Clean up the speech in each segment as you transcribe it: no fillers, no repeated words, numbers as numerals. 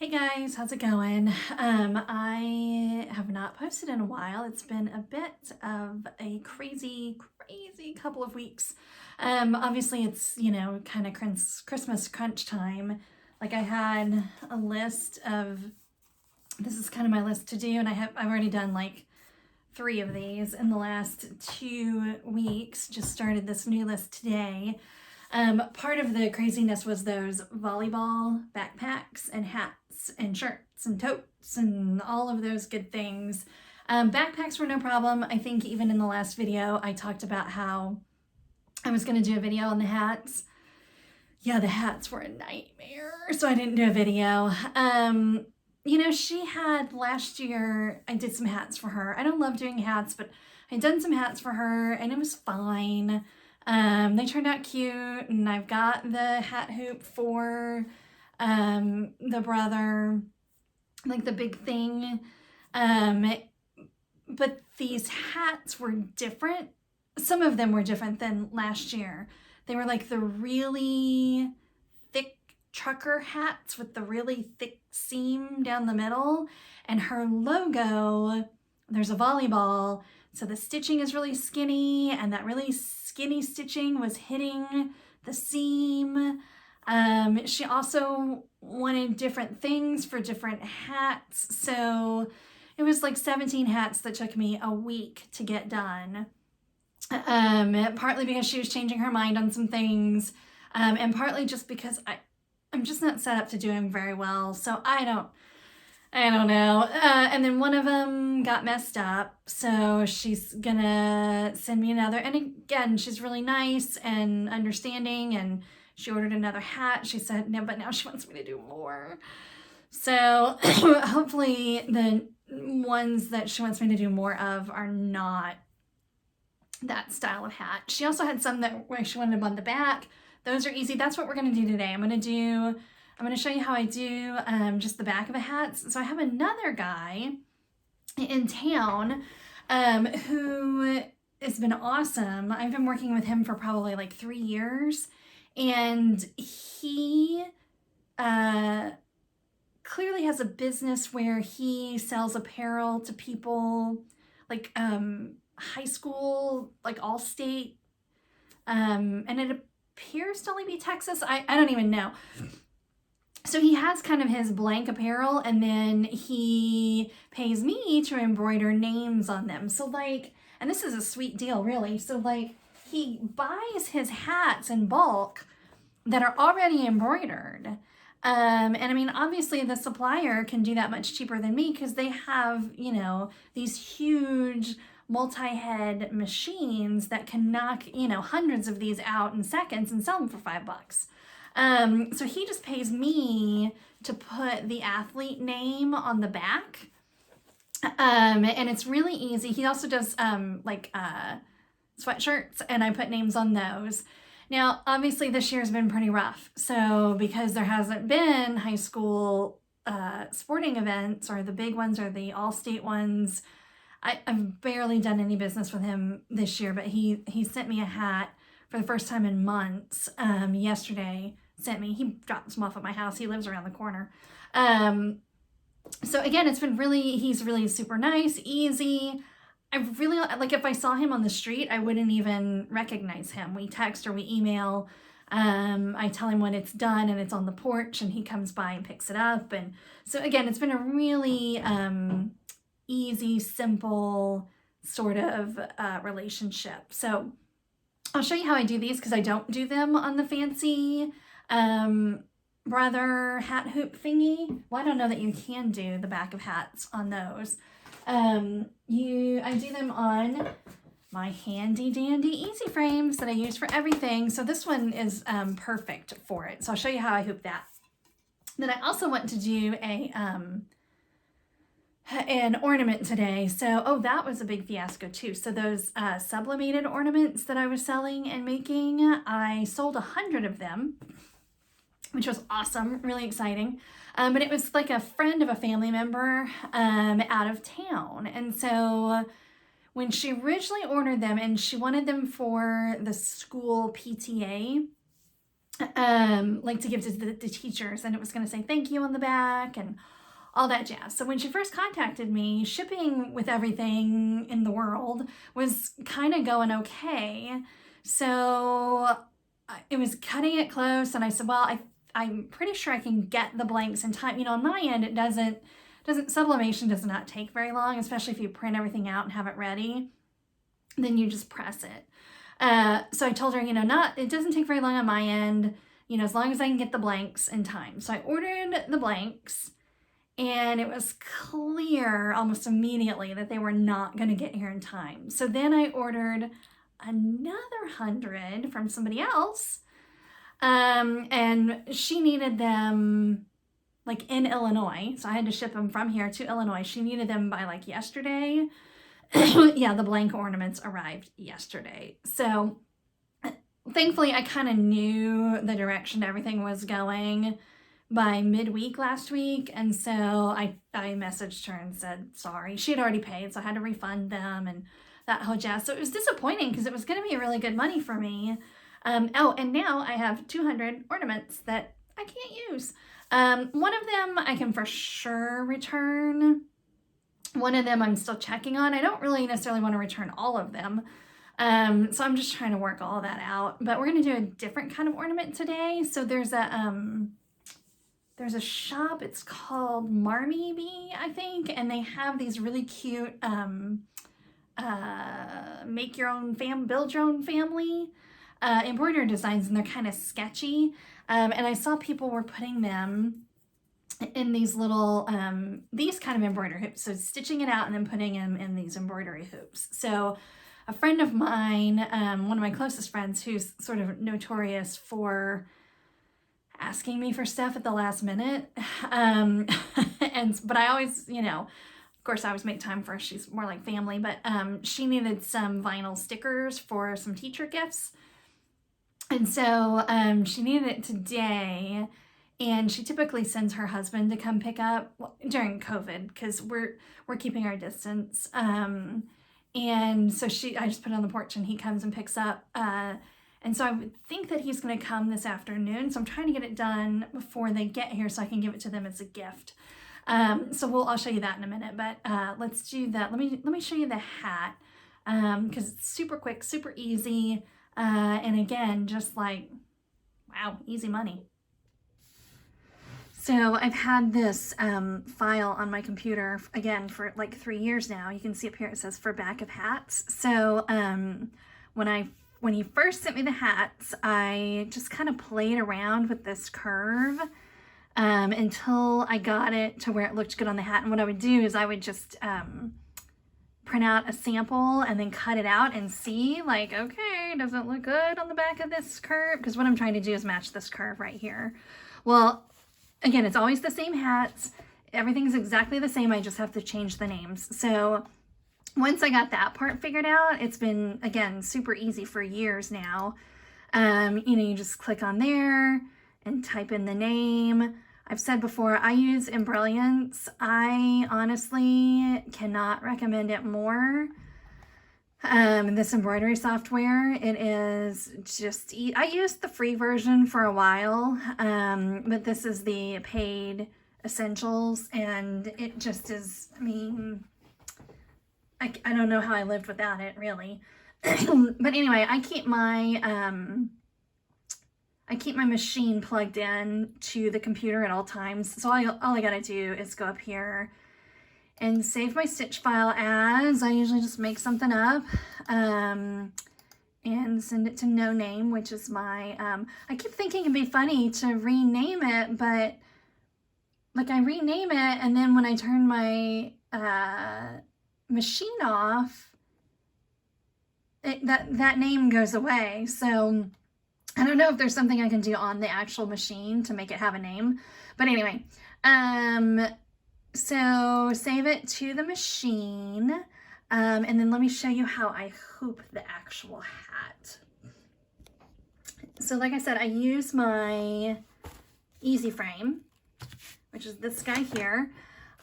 Hey guys, how's it going? I have not posted in a while. It's been a bit of a crazy couple of weeks. Obviously it's, kind of Christmas crunch time. Like I had a list of, this is kind of my list to do, and I've already done like 3 of these in the last 2 weeks. Just started this new list today. Part of the craziness was those volleyball backpacks and hats and shirts and totes and all of those good things. Backpacks were no problem. I think even in the last video, I talked about how I was going to do a video on the hats. Yeah, the hats were a nightmare, so I didn't do a video. She had last year, I did some hats for her. I don't love doing hats, but I'd done some hats for her and it was fine. They turned out cute, and I've got the hat hoop for the brother, like the big thing. But these hats were different. Some of them were different than last year. They were like the really thick trucker hats with the really thick seam down the middle, and her logo, there's a volleyball, so the stitching is really skinny, and that really skinny stitching was hitting the seam. She also wanted different things for different hats, so it was like 17 hats that took me a week to get done. Partly because she was changing her mind on some things, and partly just because I'm just not set up to do them very well, so I don't know. And then one of them got messed up, so she's gonna send me another. And again, she's really nice and understanding, and she ordered another hat. She said no, but now she wants me to do more. So hopefully the ones that she wants me to do more of are not that style of hat. She also had some that where she wanted them on the back. Those are easy. That's what we're gonna do today. I'm gonna show you how I do just the back of a hat. So I have another guy in town who has been awesome. I've been working with him for probably like 3 years, and he clearly has a business where he sells apparel to people like high school, like Allstate, and it appears to only be Texas. I don't even know. So he has kind of his blank apparel, and then he pays me to embroider names on them. So like, and this is a sweet deal, really. So like, he buys his hats in bulk that are already embroidered. And I mean, obviously the supplier can do that much cheaper than me because they have, these huge multi-head machines that can knock, hundreds of these out in seconds and sell them for $5. So he just pays me to put the athlete name on the back. And it's really easy. He also does sweatshirts, and I put names on those. Now, obviously this year's been pretty rough. So because there hasn't been high school sporting events, or the big ones or the all-state ones, I've barely done any business with him this year, but he sent me a hat for the first time in months yesterday. He drops them off at my house. He lives around the corner. So again, he's really super nice, easy. I really, like, if I saw him on the street, I wouldn't even recognize him. We text or we email. I tell him when it's done and it's on the porch, and he comes by and picks it up. And so again, it's been a really easy, simple sort of relationship. So I'll show you how I do these, because I don't do them on the fancy brother hat hoop thingy. Well, I don't know that you can do the back of hats on those. I do them on my handy dandy easy frames that I use for everything. So this one is perfect for it. So I'll show you how I hoop that. Then I also want to do an ornament today. So, that was a big fiasco too. So those sublimated ornaments that I was selling and making, I sold 100 of them, which was awesome, really exciting. But it was like a friend of a family member out of town. And so when she originally ordered them, and she wanted them for the school PTA, like to give to the teachers, and it was going to say thank you on the back and all that jazz. So when she first contacted me, shipping with everything in the world was kind of going okay. So it was cutting it close, and I said, well, I'm pretty sure I can get the blanks in time. You know, on my end, it doesn't sublimation does not take very long, especially if you print everything out and have it ready. Then you just press it. So I told her, you know, it doesn't take very long on my end, you know, as long as I can get the blanks in time. So I ordered the blanks, and it was clear almost immediately that they were not going to get here in time. So then I ordered another 100 from somebody else, and she needed them like in Illinois. So I had to ship them from here to Illinois. She needed them by like yesterday. Yeah, the blank ornaments arrived yesterday. So thankfully I kind of knew the direction everything was going by midweek last week. And so I messaged her and said, sorry. She had already paid, so I had to refund them and that whole jazz. So it was disappointing because it was going to be really good money for me. Oh, and now I have 200 ornaments that I can't use. One of them I can for sure return. One of them I'm still checking on. I don't really necessarily want to return all of them. So I'm just trying to work all of that out. But we're going to do a different kind of ornament today. So there's a shop, it's called Marmy Bee, I think, and they have these really cute make your own build your own family embroidery designs, and they're kind of sketchy. And I saw people were putting them in these little, these kind of embroidery hoops. So stitching it out and then putting them in these embroidery hoops. So a friend of mine, one of my closest friends who's sort of notorious for asking me for stuff at the last minute. But I always, you know, of course I always make time for her. She's more like family, but she needed some vinyl stickers for some teacher gifts. And so she needed it today, and she typically sends her husband to come pick up during COVID because we're keeping our distance. And so I just put it on the porch and he comes and picks up. And so I would think that he's going to come this afternoon. So I'm trying to get it done before they get here so I can give it to them as a gift. So I'll show you that in a minute, but let's do that. Let me show you the hat because it's super quick, super easy. And again, just like, wow, easy money. So I've had this file on my computer, again, for like 3 years now. You can see up here it says for back of hats. So when he first sent me the hats, I just kind of played around with this curve until I got it to where it looked good on the hat. And what I would do is I would just print out a sample and then cut it out and see, like, okay, does it look good on the back of this curve? Because what I'm trying to do is match this curve right here. Well, again, it's always the same hats. Everything's exactly the same. I just have to change the names. So once I got that part figured out, it's been, again, super easy for years now. You know, you just click on there and type in the name. I've said before, I use Embroidery. I honestly cannot recommend it more. This embroidery software, it is just, I used the free version for a while, but this is the paid essentials, and it just is, I mean, I don't know how I lived without it, really. But anyway, I keep my machine plugged in to the computer at all times. So all I gotta do is go up here and save my stitch file as. I usually just make something up and send it to No Name, which is my, I keep thinking it'd be funny to rename it, but like I rename it, and then when I turn my machine off, that name goes away. So I don't know if there's something I can do on the actual machine to make it have a name. But anyway, so save it to the machine. And then let me show you how I hoop the actual hat. So like I said, I use my Easy Frame, which is this guy here.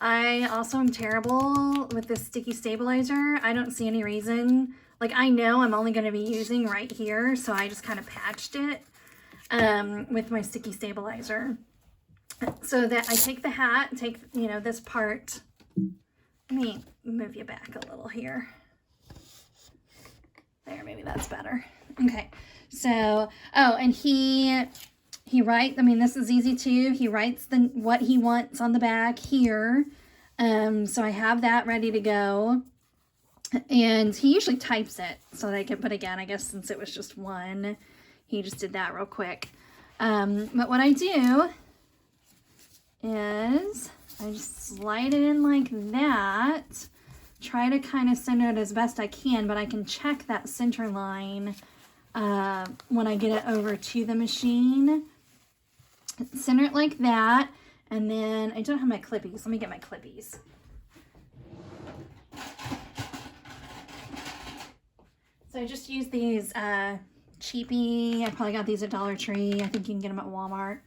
I also am terrible with this sticky stabilizer. I don't see any reason. Like, I know I'm only going to be using right here, so I just kind of patched it. with my sticky stabilizer. So that I take the hat, take, you know, this part. Let me move you back a little here. There, maybe that's better. Okay, so, oh, and he writes, I mean, this is easy too. He writes what he wants on the back here. So I have that ready to go. And he usually types it so that I can, but again, I guess since it was just one, he just did that real quick. But what I do is I just slide it in like that, try to kind of center it as best I can, but I can check that center line when I get it over to the machine. Center it like that, and then I don't have my clippies. Let me get my clippies. So I just use these cheapy, I probably got these at Dollar Tree. I think you can get them at Walmart.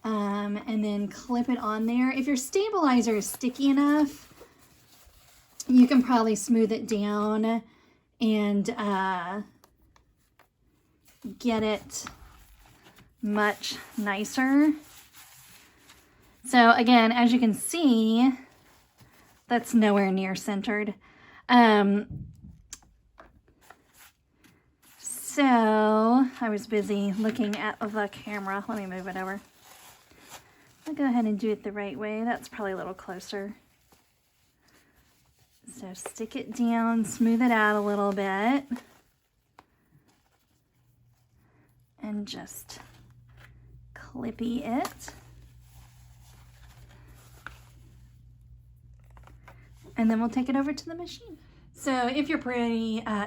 And then clip it on there. If your stabilizer is sticky enough, you can probably smooth it down and get it much nicer. So again, as you can see, that's nowhere near centered. So I was busy looking at the camera. Let me move it over. I'll go ahead and do it the right way. That's probably a little closer. So stick it down, smooth it out a little bit, and just clippy it. And then we'll take it over to the machine. So if you're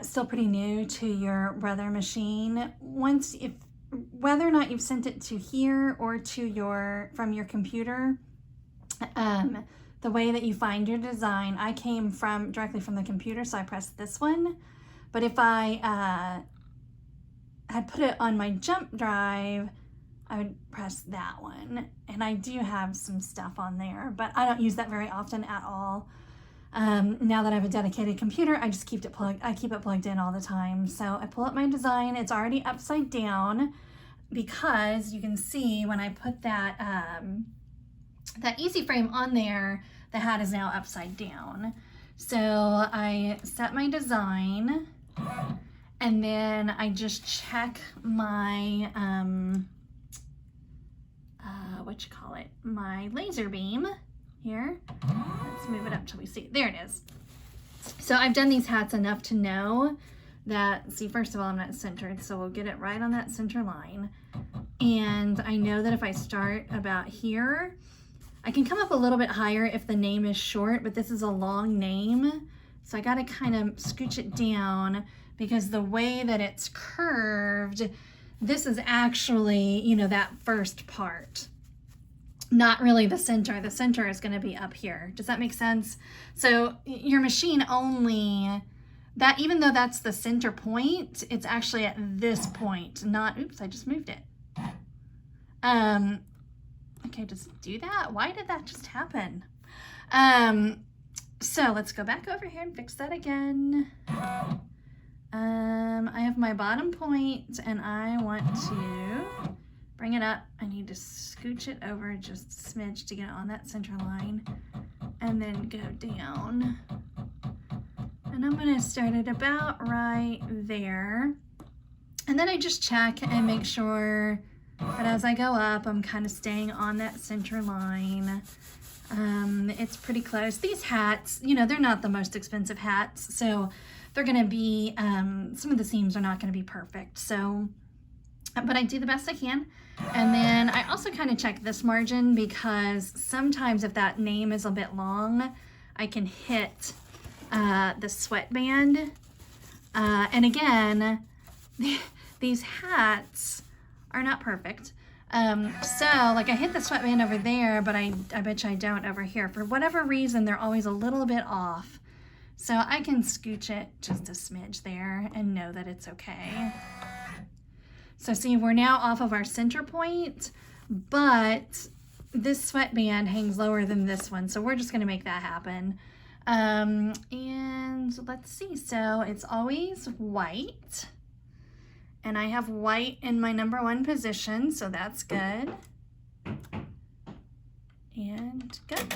still pretty new to your Brother machine, whether or not you've sent it to here or to from your computer, the way that you find your design, I came directly from the computer, so I pressed this one. But if I had put it on my jump drive, I would press that one. And I do have some stuff on there, but I don't use that very often at all. Now that I have a dedicated computer, I just keep it plugged in all the time. So I pull up my design. It's already upside down because you can see when I put that easy frame on there, the hat is now upside down. So I set my design and then I just check my, my laser beam here. Let's move it up till we see it. There it is. So I've done these hats enough to know that, see, first of all, I'm not centered, so we'll get it right on that center line. And I know that if I start about here, I can come up a little bit higher if the name is short, but this is a long name. So I got to kind of scooch it down because the way that it's curved, this is actually, you know, that first part. Not really the center. The center is going to be up here. Does that make sense? So your machine only, even though that's the center point, it's actually at this point, not, oops, I just moved it. Okay, just do that. Why did that just happen? So let's go back over here and fix that again. I have my bottom point and I want to bring it up. I need to scooch it over just a smidge to get it on that center line and then go down. And I'm gonna start it about right there. And then I just check and make sure that as I go up, I'm kind of staying on that center line. It's pretty close. These hats, you know, they're not the most expensive hats, so they're gonna be, some of the seams are not gonna be perfect. So, but I do the best I can. And then I also kind of check this margin because sometimes if that name is a bit long, I can hit the sweatband. And again, these hats are not perfect. So like I hit the sweatband over there, but I bet you I don't over here. For whatever reason, they're always a little bit off. So I can scooch it just a smidge there and know that it's okay. So see, we're now off of our center point, but this sweatband hangs lower than this one. So we're just gonna make that happen. And let's see, so it's always white. And I have white in my number 1 position, so that's good. And good.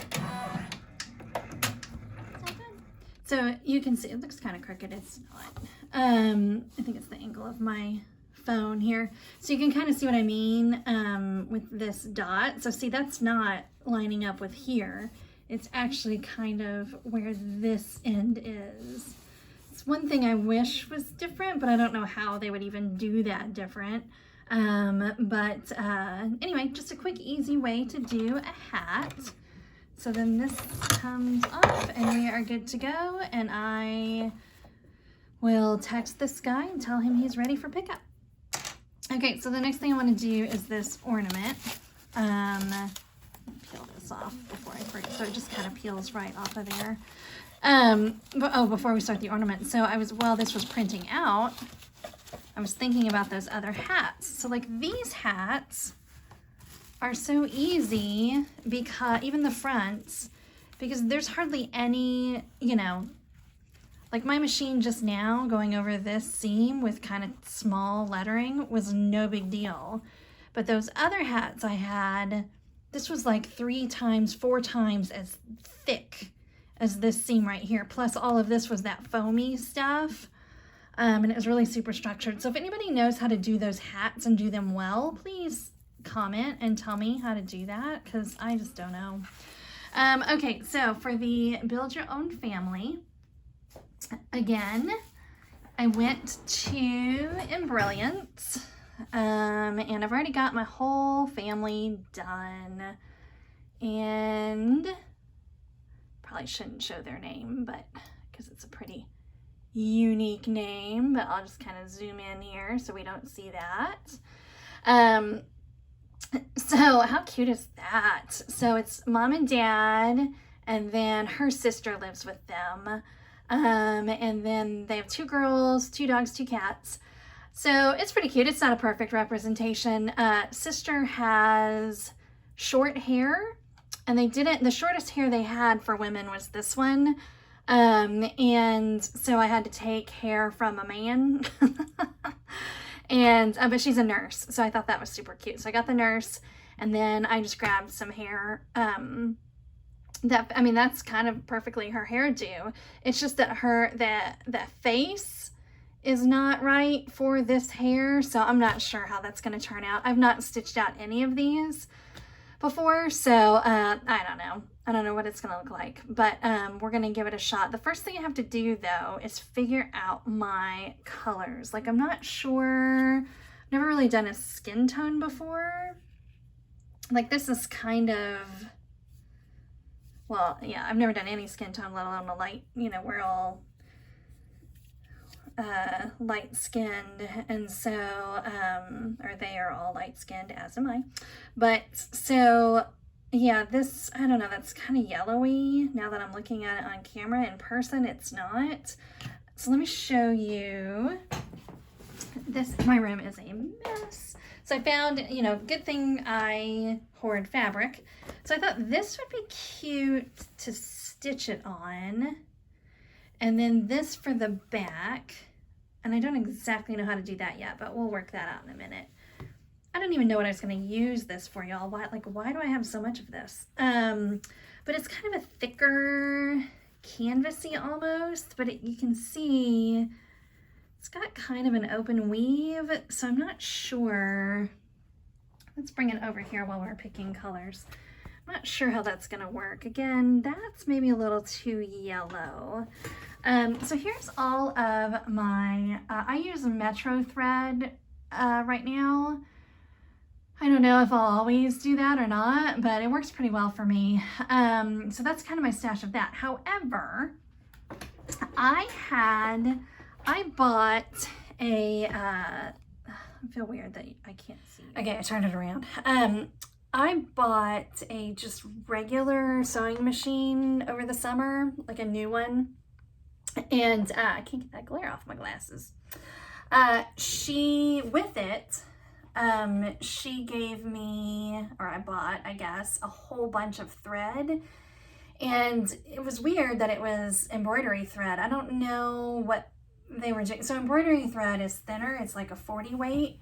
So you can see, it looks kind of crooked, it's not. I think it's the angle of my phone here. So you can kind of see what I mean with this dot. So see, that's not lining up with here. It's actually kind of where this end is. It's one thing I wish was different, but I don't know how they would even do that different. Anyway, just a quick, easy way to do a hat. So then this comes off and we are good to go. And I will text this guy and tell him he's ready for pickup. Okay, so the next thing I want to do is this ornament. Peel this off before I forget. So it just kind of peels right off of there. Before we start the ornament. So while this was printing out, I was thinking about those other hats. So like these hats are so easy, because even the fronts, because there's hardly any, like my machine just now going over this seam with kind of small lettering was no big deal. But those other hats I had, this was like 3 times, 4 times as thick as this seam right here. Plus all of this was that foamy stuff. And it was really super structured. So if anybody knows how to do those hats and do them well, please comment and tell me how to do that, because I just don't know. Okay, so for the Build Your Own Family, again, I went to Embroidery, and I've already got my whole family done, and probably shouldn't show their name, but because it's a pretty unique name, but I'll just kind of zoom in here so we don't see that. So how cute is that? So it's mom and dad, and then her sister lives with them. And then they have 2 girls, 2 dogs, 2 cats. So it's pretty cute. It's not a perfect representation. Sister has short hair, and the shortest hair they had for women was this one. And so I had to take hair from a man. And but she's a nurse, so I thought that was super cute. So I got the nurse, and then I just grabbed some hair. That's kind of perfectly her hairdo. It's just that that face is not right for this hair, so I'm not sure how that's going to turn out. I've not stitched out any of these before, so I don't know. I don't know what it's gonna look like, but we're gonna give it a shot. The first thing I have to do though is figure out my colors. Like I'm not sure, I've never really done a skin tone before. Like this is kind of, well, yeah, I've never done any skin tone, let alone a light, we're all light skinned, and so or they are all light skinned, as am I. But so yeah, this, I don't know, that's kind of yellowy now that I'm looking at it on camera. In person it's not. So let me show you this. My room is a mess, so I found, good thing I hoard fabric. So I thought this would be cute to stitch it on. And then this for the back, and I don't exactly know how to do that yet, but we'll work that out in a minute. I don't even know what I was going to use this for, y'all. Why do I have so much of this? But it's kind of a thicker, canvasy almost, but you can see it's got kind of an open weave, so I'm not sure. Let's bring it over here while we're picking colors. I'm not sure how that's going to work. Again, that's maybe a little too yellow. So here's all of my, I use Metro thread right now. I don't know if I'll always do that or not, but it works pretty well for me. So that's kind of my stash of that. However, I bought a, I feel weird that I can't see. Okay, I turned it around. I bought a just regular sewing machine over the summer, like a new one. And I can't get that glare off my glasses. She gave me, or I bought, I guess, a whole bunch of thread. And it was weird that it was embroidery thread. I don't know what they were, so embroidery thread is thinner. It's like a 40 weight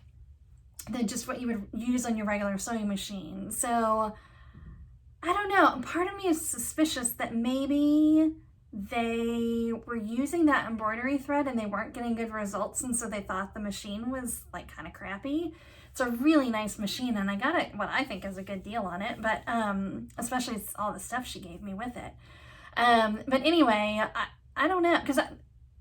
than just what you would use on your regular sewing machine. So I don't know. Part of me is suspicious that maybe they were using that embroidery thread and they weren't getting good results, and so they thought the machine was like kind of crappy. It's a really nice machine, and I got it what I think is a good deal on it, but especially all the stuff she gave me with it. But anyway, I don't know, because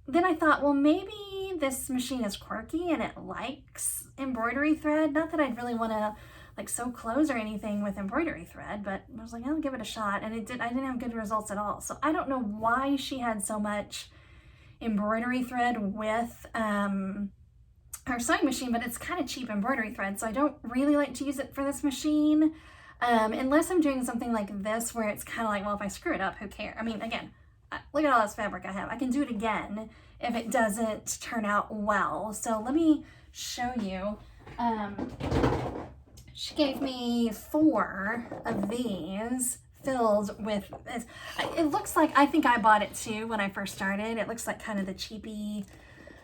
then I thought, well, maybe this machine is quirky and it likes embroidery thread. Not that I'd really want to like sew clothes or anything with embroidery thread, but I was like, I'll give it a shot. And I didn't have good results at all. So I don't know why she had so much embroidery thread with her sewing machine, but it's kind of cheap embroidery thread. So I don't really like to use it for this machine. Unless I'm doing something like this where it's kind of like, well, if I screw it up, who cares? I mean, again, look at all this fabric I have. I can do it again if it doesn't turn out well. So let me show you. She gave me 4 of these filled with this. It looks like, I think I bought it too when I first started. It looks like kind of the cheapy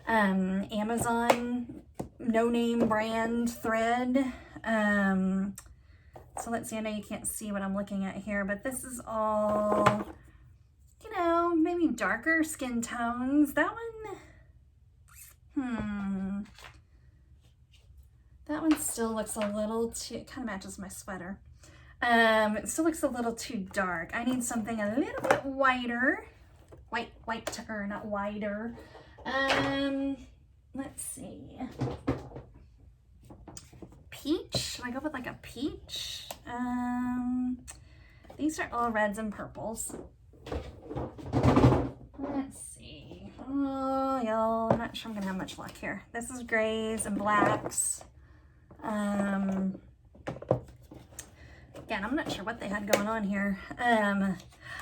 Amazon no-name brand thread. So let's see, I know you can't see what I'm looking at here, but this is all, you know, maybe darker skin tones. That one still looks a little too, it kind of matches my sweater. It still looks a little too dark. I need something a little bit whiter. Whiter, not wider. Let's see. Peach, should I go with like a peach? These are all reds and purples. Let's see. Oh, y'all, I'm not sure I'm gonna have much luck here. This is grays and blacks. Again, I'm not sure what they had going on here.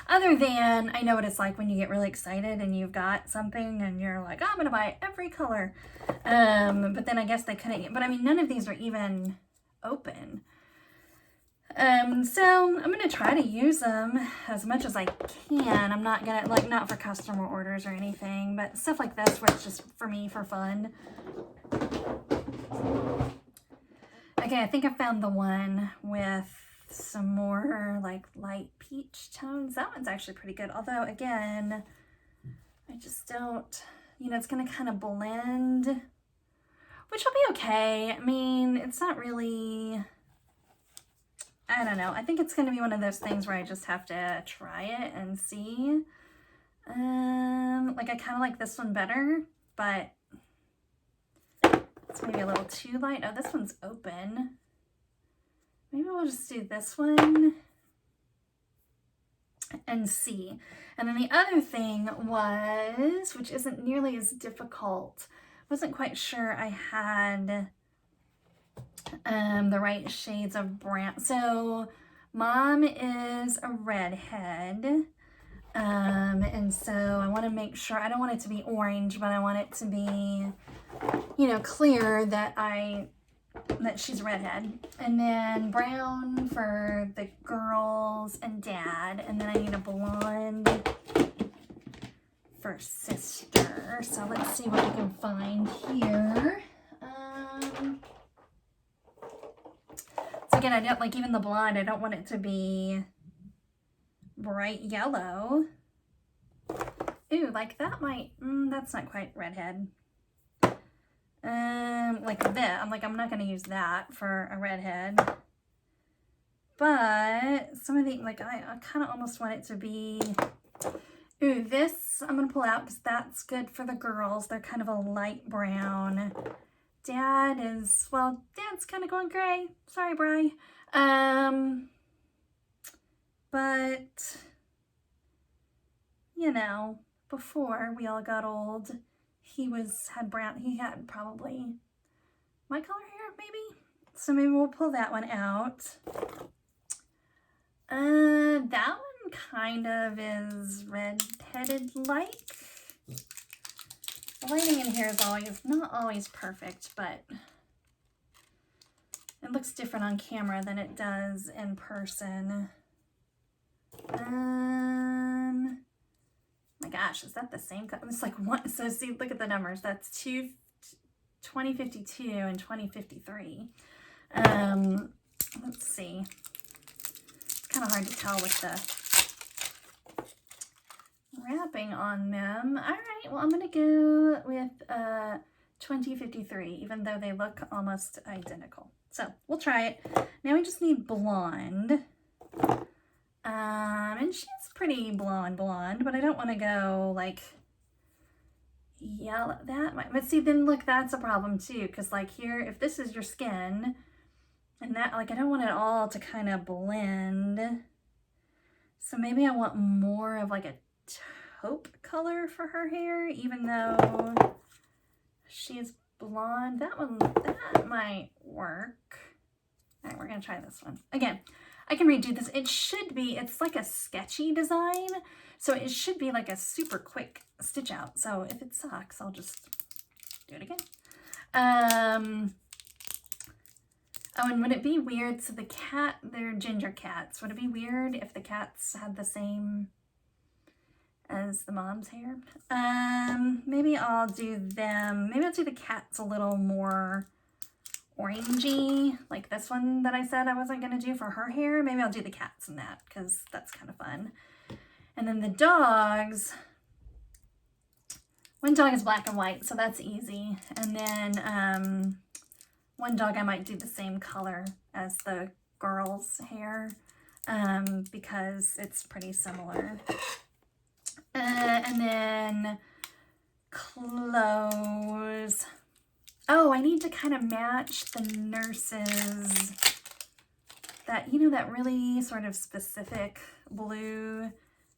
Other than, I know what it's like when you get really excited and you've got something and you're like, oh, I'm gonna buy every color. But then I guess they couldn't, but I mean, none of these are even open. So I'm gonna try to use them as much as I can. I'm not gonna, like, not for customer orders or anything, but stuff like this where it's just for me, for fun. Okay, I think I found the one with some more like light peach tones. That one's actually pretty good. Although again, I just don't, you know, it's gonna kind of blend, which will be okay. I mean, it's not really, I don't know. I think it's gonna be one of those things where I just have to try it and see. Like I kind of like this one better, but it's maybe a little too light. Oh, this one's open. Maybe we'll just do this one and see. And then the other thing was, which isn't nearly as difficult, wasn't quite sure I had the right shades of brown. So Mom is a redhead. And so I want to make sure, I don't want it to be orange, but I want it to be, you know, clear that she's a redhead. And then brown for the girls and Dad. And then I need a blonde for sister. So let's see what we can find here. So again, I don't like, even the blonde, I don't want it to be bright yellow. Ooh, like that might, that's not quite redhead. Like this, I'm not going to use that for a redhead. But some of the, like, I kind of almost want it to be, ooh, this I'm going to pull out because that's good for the girls. They're kind of a light brown. Dad is, well, Dad's kind of going gray. Sorry, Bri. But, you know, before we all got old, he had brown, he had probably my color hair, maybe? So maybe we'll pull that one out. That one kind of is red-headed-like. The lighting in here is not always perfect, but it looks different on camera than it does in person. My God, gosh, is that the same? It's like one, so see, look at the numbers. That's 2052 and 2053. Let's see. It's kind of hard to tell with the wrapping on them. All right, well, I'm going to go with 2053, even though they look almost identical. So we'll try it. Now we just need blonde. And she's pretty blonde, but I don't want to go like yellow. That might, but see, then look, that's a problem too, because like here, if this is your skin, and that, like, I don't want it all to kind of blend. So maybe I want more of like a taupe color for her hair, even though she's blonde. That might work. All right, we're gonna try this one. Again, I can redo this. It should be, it's like a sketchy design, so it should be like a super quick stitch out. So if it sucks, I'll just do it again. Oh, and would it be weird, so the cat, they're ginger cats. Would it be weird if the cats had the same as the mom's hair? Maybe I'll do them, maybe I'll do the cats a little more orangey, like this one that I said I wasn't going to do for her hair. Maybe I'll do the cats in that, because that's kind of fun. And then the dogs, one dog is black and white, so that's easy. And then one dog I might do the same color as the girl's hair, because it's pretty similar. And then clothes. Oh, I need to kind of match the nurses. That, you know, that really sort of specific blue,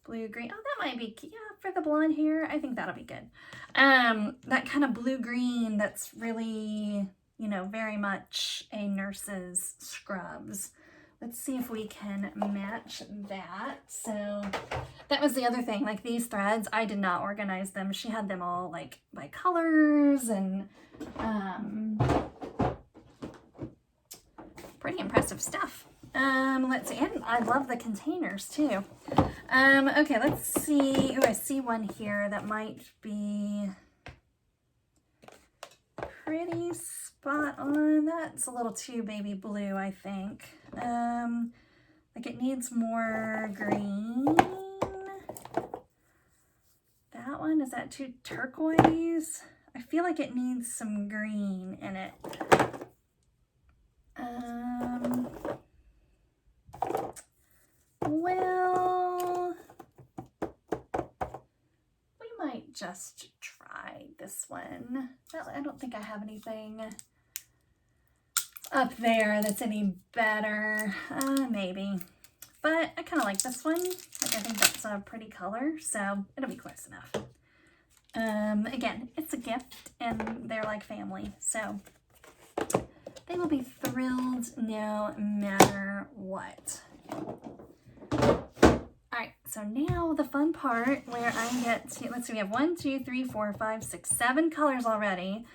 green. Oh, that might be, yeah, for the blonde hair. I think that'll be good. That kind of blue green that's really, you know, very much a nurse's scrubs. Let's see if we can match that. So that was the other thing, like these threads, I did not organize them. She had them all like by colors, and pretty impressive stuff. Let's see, and I love the containers too. Okay, let's see. Oh, I see one here that might be pretty spot on. That's a little too baby blue, I think. Like it needs more green. That one, is that too turquoise? I feel like it needs some green in it. Well, we might just try this one. I don't think I have anything up there that's any better. Maybe. But I kind of like this one. Like, I think that's a pretty color, so it'll be close enough. Again, it's a gift, and they're like family, so they will be thrilled no matter what. Alright, so now the fun part where I get to, let's see, we have 1, 2, 3, 4, 5, 6, 7 colors already.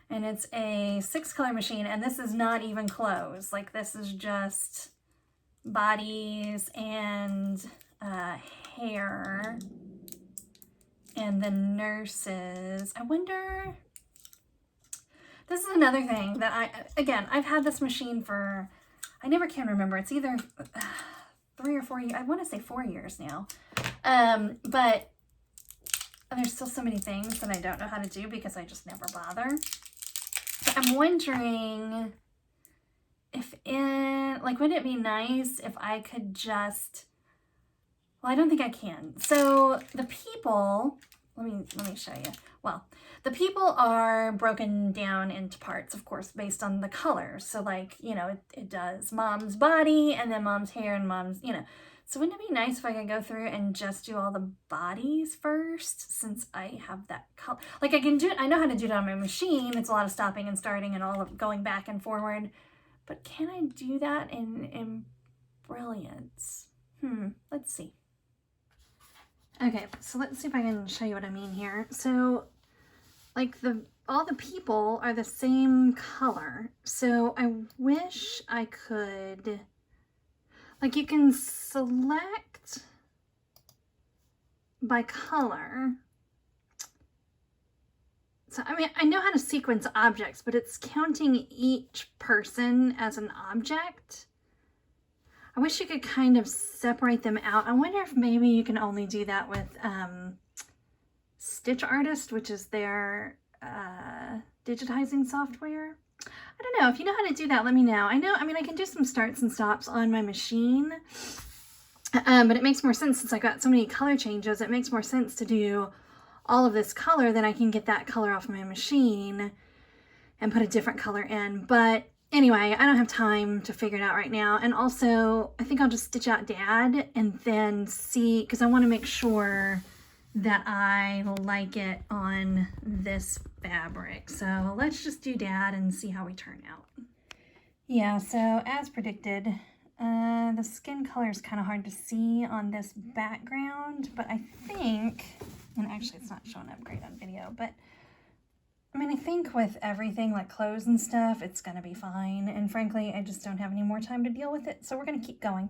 And it's a 6-color machine, and this is not even clothes. Like, this is just bodies and hair and the nurses. I wonder, this is another thing that I've had this machine for, I never can remember. It's either 3 or 4 years. I want to say 4 years now. But there's still so many things that I don't know how to do because I just never bother. So I'm wondering if would it be nice if I could just, well, I don't think I can. So the people, let me show you. Well, the people are broken down into parts, of course, based on the colors. So like, you know, it does mom's body and then mom's hair and mom's, you know. So wouldn't it be nice if I could go through and just do all the bodies first, since I have that color? Like, I can do it, I know how to do it on my machine. It's a lot of stopping and starting and all of going back and forward. But can I do that in Brilliance? Let's see. Okay, so let's see if I can show you what I mean here. So, like, all the people are the same color. So I wish I could, like, you can select by color. So, I mean, I know how to sequence objects, but it's counting each person as an object. I wish you could kind of separate them out. I wonder if maybe you can only do that with Stitch Artist, which is their digitizing software. I don't know. If you know how to do that, let me know. I mean, I can do some starts and stops on my machine, but it makes more sense since I got so many color changes. It makes more sense to do all of this color, then I can get that color off my machine and put a different color in. But anyway, I don't have time to figure it out right now. And also, I think I'll just stitch out Dad and then see, because I want to make sure that I like it on this fabric. So let's just do Dad and see how we turn out. Yeah, so as predicted, the skin color is kind of hard to see on this background, but I think, and actually it's not showing up great on video, but I mean, I think with everything like clothes and stuff, it's going to be fine. And frankly, I just don't have any more time to deal with it. So we're going to keep going.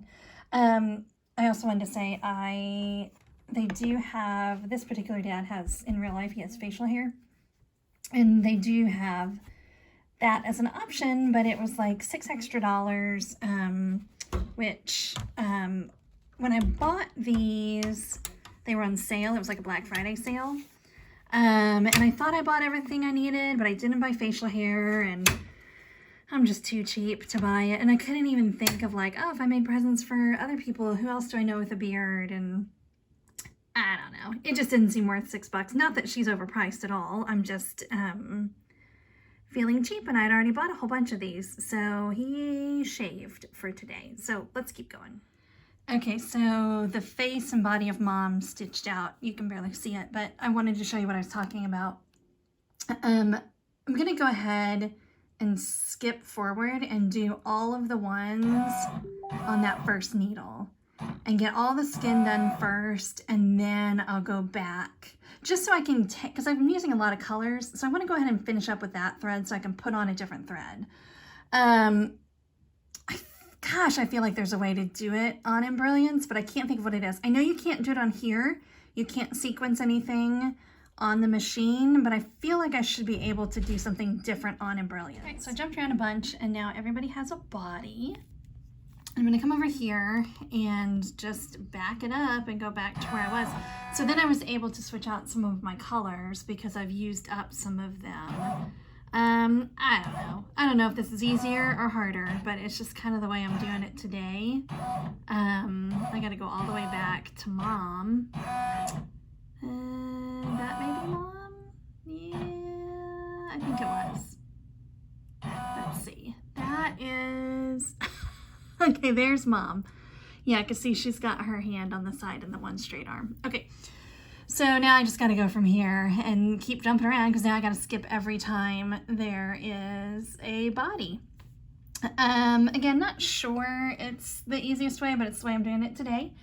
I also wanted to say they do have, this particular dad has, in real life, he has facial hair. And they do have that as an option, but it was like $6 extra, which when I bought these, they were on sale. It was like a Black Friday sale. And I thought I bought everything I needed, but I didn't buy facial hair, and I'm just too cheap to buy it. And I couldn't even think of like, oh, if I made presents for other people, who else do I know with a beard? And I don't know. It just didn't seem worth $6. Not that she's overpriced at all. I'm just feeling cheap, and I'd already bought a whole bunch of these. So he shaved for today. So let's keep going. Okay, so the face and body of Mom stitched out. You can barely see it, but I wanted to show you what I was talking about. I'm going to go ahead and skip forward and do all of the ones on that first needle and get all the skin done first, and then I'll go back just so I can take, because I'm using a lot of colors, so I want to go ahead and finish up with that thread so I can put on a different thread. Gosh, I feel like there's a way to do it on Embrilliance, but I can't think of what it is. I know you can't do it on here. You can't sequence anything on the machine, but I feel like I should be able to do something different on Embrilliance. Right, so I jumped around a bunch, and now everybody has a body. I'm going to come over here and just back it up and go back to where I was. So then I was able to switch out some of my colors because I've used up some of them. I don't know. I don't know if this is easier or harder, but it's just kind of the way I'm doing it today. I got to go all the way back to Mom. That may be Mom? Yeah, I think it was. Let's see. That is... Okay, there's Mom. Yeah, I can see she's got her hand on the side and the one straight arm. Okay. So now I just got to go from here and keep jumping around because now I got to skip every time there is a body. Again, not sure it's the easiest way, but it's the way I'm doing it today.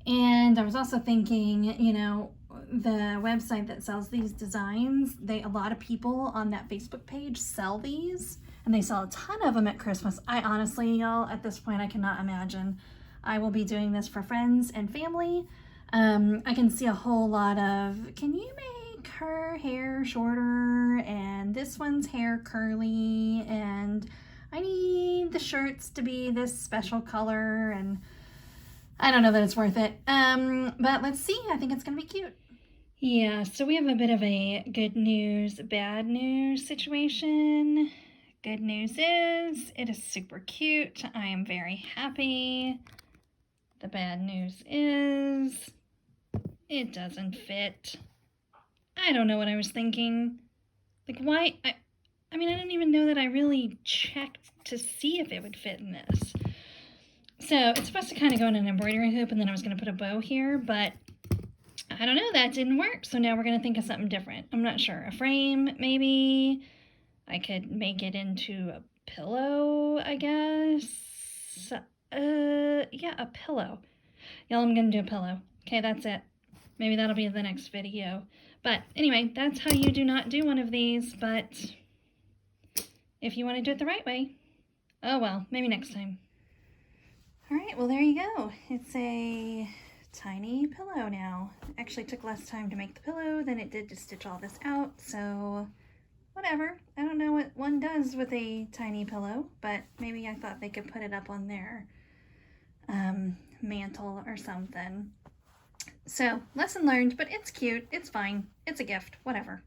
And I was also thinking, you know, the website that sells these designs, a lot of people on that Facebook page sell these, and they sell a ton of them at Christmas. I honestly, y'all, at this point, I cannot imagine. I will be doing this for friends and family. I can see a whole lot of, can you make her hair shorter, and this one's hair curly, and I need the shirts to be this special color, and I don't know that it's worth it. But let's see. I think it's gonna be cute. Yeah, so we have a bit of a good news, bad news situation. Good news is it is super cute. I am very happy. The bad news is it doesn't fit. I don't know what I was thinking. Like, why? I mean, I didn't even know that I really checked to see if it would fit in this. So it's supposed to kind of go in an embroidery hoop, and then I was going to put a bow here, but I don't know, that didn't work. So now we're going to think of something different. I'm not sure. A frame, maybe. I could make it into a pillow, I guess. Yeah, a pillow. Y'all, I'm going to do a pillow. Okay, that's it. Maybe that'll be the next video. But anyway, that's how you do not do one of these, but if you want to do it the right way, oh well, maybe next time. All right, well, there you go. It's a tiny pillow now. Actually took less time to make the pillow than it did to stitch all this out, so whatever. I don't know what one does with a tiny pillow, but maybe I thought they could put it up on their mantle or something. So, lesson learned, but it's cute, it's fine, it's a gift, whatever.